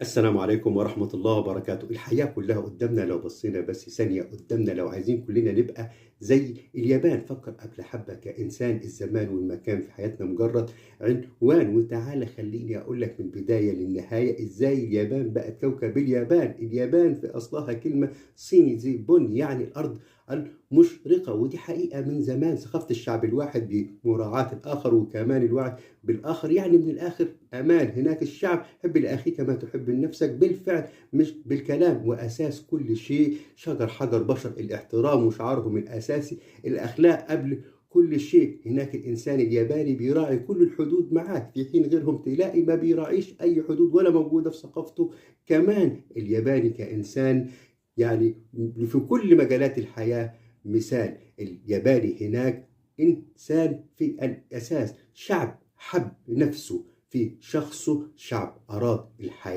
السلام عليكم ورحمة الله وبركاته. الحياة كلها قدامنا لو بصينا بس ثانية قدامنا، لو عايزين كلنا نبقى زي اليابان. فكر قبل حبة كإنسان، الزمان والمكان في حياتنا مجرد عنوان. وتعالى خليني أقول لك من البداية للنهاية إزاي اليابان بقت كوكب اليابان. اليابان في أصلها كلمة صيني زي بن، يعني الأرض المشرقة. ودي حقيقة من زمان، ثقافة الشعب الواحد بمراعاة الآخر وكمان الوعي بالآخر. يعني من الآخر أمان. هناك الشعب حب لأخيك ما تحب لنفسك بالفعل مش بالكلام. وأساس كل شيء شجر حجر بشر الاحترام، وشعارهم الأساسي الأخلاق قبل كل شيء. هناك الإنسان الياباني بيراعي كل الحدود معاك، في حين غيرهم تلاقي ما بيراعيش أي حدود ولا موجودة في ثقافته. كمان الياباني كإنسان يعني في كل مجالات الحياة مثال. الياباني هناك إنسان في الأساس، شعب حب نفسه في شخصه، شعب أراد الحياة